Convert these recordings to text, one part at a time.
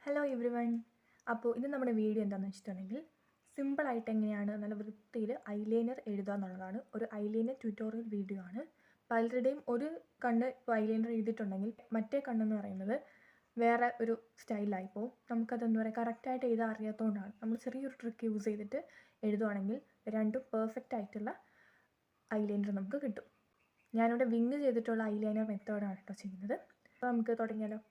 Hello every one. അപ്പോൾ ഇത് നമ്മുടെ വീഡിയോ എന്താണെന്ന് വെച്ചിട്ടുണ്ടെങ്കിൽ സിമ്പിളായിട്ട് എങ്ങനെയാണ് നല്ല വൃത്തിയിൽ ഐലൈനർ എഴുതുക എന്നുള്ളതാണ്. ഒരു ഐലൈനർ ട്യൂട്ടോറിയൽ വീഡിയോ ആണ്. പലരുടെയും ഒരു കണ്ണ് ഇപ്പോൾ ഐലൈനർ എഴുതിയിട്ടുണ്ടെങ്കിൽ മറ്റേ കണ്ണെന്ന് പറയുന്നത് വേറെ ഒരു സ്റ്റൈലായിപ്പോൾ നമുക്കതെന്താ പറയുക കറക്റ്റായിട്ട് എഴുതാൻ അറിയാത്തതുകൊണ്ടാണ്. നമ്മൾ ചെറിയൊരു ട്രിക്ക് യൂസ് ചെയ്തിട്ട് എഴുതുവാണെങ്കിൽ രണ്ടും പെർഫെക്റ്റ് ആയിട്ടുള്ള ഐലൈനർ നമുക്ക് കിട്ടും. ഞാനിവിടെ വിങ് ചെയ്തിട്ടുള്ള ഐലൈനർ മെത്തേഡാണ് കേട്ടോ ചെയ്യുന്നത്. അപ്പോൾ നമുക്ക് തുടങ്ങിയാലോ.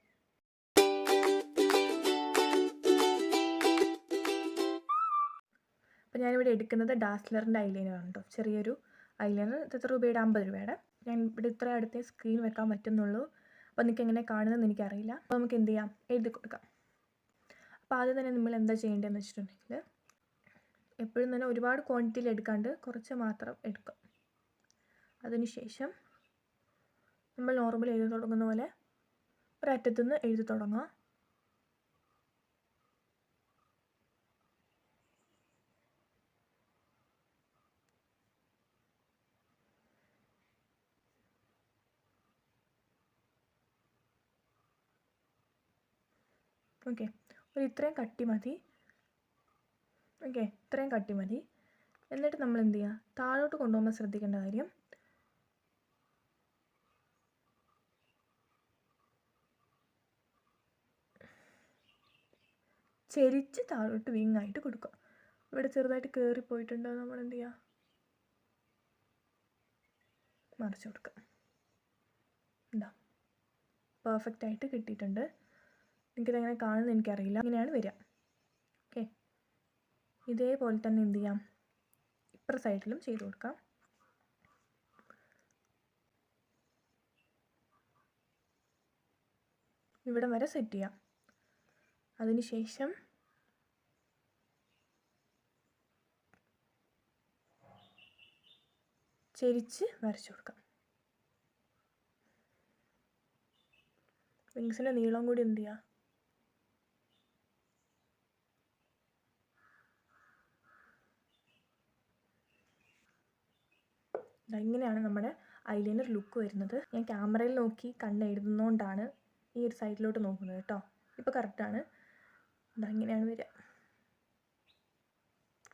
അപ്പോൾ ഞാനിവിടെ എടുക്കുന്നത് ഡാസ്ലറിൻ്റെ ഐലൈനറാണ് കേട്ടോ. ചെറിയൊരു ഐലൈനർ. എത്ര രൂപയുടെ? 50 രൂപയുടെ. ഞാൻ ഇവിടെ ഇത്ര അടുത്തേ സ്ക്രീൻ വെക്കാൻ പറ്റുന്നുള്ളൂ. അപ്പോൾ നിങ്ങൾക്ക് എങ്ങനെ കാണുന്നതെന്ന് എനിക്കറിയില്ല. അപ്പോൾ നമുക്ക് എന്ത് ചെയ്യാം, എഴുതി കൊടുക്കാം. അപ്പോൾ ആദ്യം തന്നെ നമ്മൾ എന്താ ചെയ്യേണ്ടതെന്ന് വെച്ചിട്ടുണ്ടെങ്കിൽ എപ്പോഴും തന്നെ ഒരുപാട് ക്വാണ്ടിറ്റിയിൽ എടുക്കാണ്ട് കുറച്ച് മാത്രം എടുക്കാം. അതിനുശേഷം നമ്മൾ നോർമൽ എഴുതി തുടങ്ങുന്ന പോലെ ഒരറ്റത്തുനിന്ന് എഴുതി തുടങ്ങുക. ഓക്കെ, ഇത്രയും കട്ടി മതി. ഓക്കെ, ഇത്രയും കട്ടി മതി. എന്നിട്ട് നമ്മൾ എന്ത് ചെയ്യുക, താഴോട്ട് കൊണ്ടുപോകുമ്പോൾ ശ്രദ്ധിക്കേണ്ട കാര്യം ചെരിച്ച് താഴോട്ട് വിങ്ങായിട്ട് കൊടുക്കുക. ഇവിടെ ചെറുതായിട്ട് കയറിപ്പോയിട്ടുണ്ടോ, നമ്മൾ എന്ത് ചെയ്യുക, മറിച്ച് കൊടുക്കുക. എന്താ പെർഫെക്റ്റായിട്ട് കിട്ടിയിട്ടുണ്ട്. എനിക്കിതെങ്ങനെ കാണുന്നത് എനിക്കറിയില്ല. ഇങ്ങനെയാണ് വരിക. ഓക്കെ, ഇതേപോലെ തന്നെ എന്ത് ചെയ്യാം, ഇപ്പുറ സൈഡിലും ചെയ്ത് കൊടുക്കാം. ഇവിടം വരെ സെറ്റ് ചെയ്യാം. അതിനുശേഷം ചെരിച്ച് വരച്ചു കൊടുക്കാം. വിങ്സിൻ്റെ നീളം കൂടി എന്ത് ചെയ്യുക, ഇങ്ങനെയാണ് നമ്മുടെ ഐലൈനർ ലുക്ക് വരുന്നത്. ഞാൻ ക്യാമറയിൽ നോക്കി കണ്ണ് എഴുതുന്നതുകൊണ്ടാണ് ഈ ഒരു സൈഡിലോട്ട് നോക്കുന്നത് കേട്ടോ. ഇപ്പോൾ കറക്റ്റാണ്. ഇങ്ങനെയാണ് വരിക.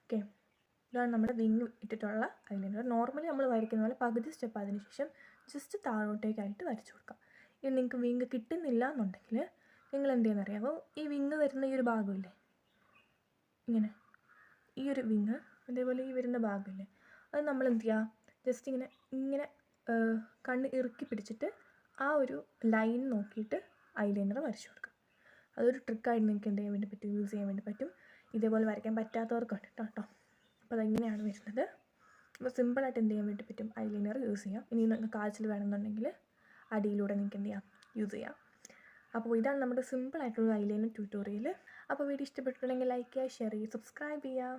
ഓക്കെ, ഇതാണ് നമ്മുടെ വിങ് ഇട്ടിട്ടുള്ള ഐലൈനർ. നോർമലി നമ്മൾ വരയ്ക്കുന്ന പോലെ പകുതി സ്റ്റെപ്പ് അതിനുശേഷം ജസ്റ്റ് താഴോട്ടേക്കായിട്ട് വരച്ചു കൊടുക്കാം. ഇനി നിങ്ങൾക്ക് വിങ് കിട്ടുന്നില്ല എന്നുണ്ടെങ്കിൽ നിങ്ങൾ എന്ത് ചെയ്യുന്നറിയാമോ, ഈ വിങ് വരുന്ന ഈ ഒരു ഭാഗമില്ലേ, ഇങ്ങനെ ഈ ഒരു വിങ് അതേപോലെ ഈ വരുന്ന ഭാഗമില്ലേ, അത് നമ്മൾ എന്ത് ചെയ്യുക, ജസ്റ്റ് ഇങ്ങനെ ഇങ്ങനെ കണ്ണ് ഇറുക്കി പിടിച്ചിട്ട് ആ ഒരു ലൈൻ നോക്കിയിട്ട് ഐലൈനർ വരച്ചു കൊടുക്കുക. അതൊരു ട്രിക്കായിട്ട് നിങ്ങൾക്ക് എന്ത് ചെയ്യാൻ വേണ്ടി പറ്റും, യൂസ് ചെയ്യാൻ വേണ്ടി പറ്റും. ഇതേപോലെ വരയ്ക്കാൻ പറ്റാത്തവർക്കുണ്ട് കേട്ടോ. അപ്പോൾ അതെങ്ങനെയാണ് വരുന്നത്. അപ്പോൾ സിമ്പിളായിട്ട് എന്ത് ചെയ്യാൻ വേണ്ടി പറ്റും, ഐലൈനർ യൂസ് ചെയ്യാം. ഇനി നിങ്ങൾക്ക് കാഴ്ചയിൽ വേണമെന്നുണ്ടെങ്കിൽ അടിയിലൂടെ നിങ്ങൾക്ക് എന്ത് ചെയ്യാം, യൂസ് ചെയ്യാം. അപ്പോൾ ഇതാണ് നമ്മുടെ സിമ്പിളായിട്ടുള്ള ഐലൈനർ ട്യൂട്ടോറിയൽ. അപ്പോൾ വീഡിയോ ഇഷ്ടപ്പെട്ടിട്ടുണ്ടെങ്കിൽ ലൈക്ക് ചെയ്യുക, ഷെയർ ചെയ്യുക, സബ്സ്ക്രൈബ് ചെയ്യുക.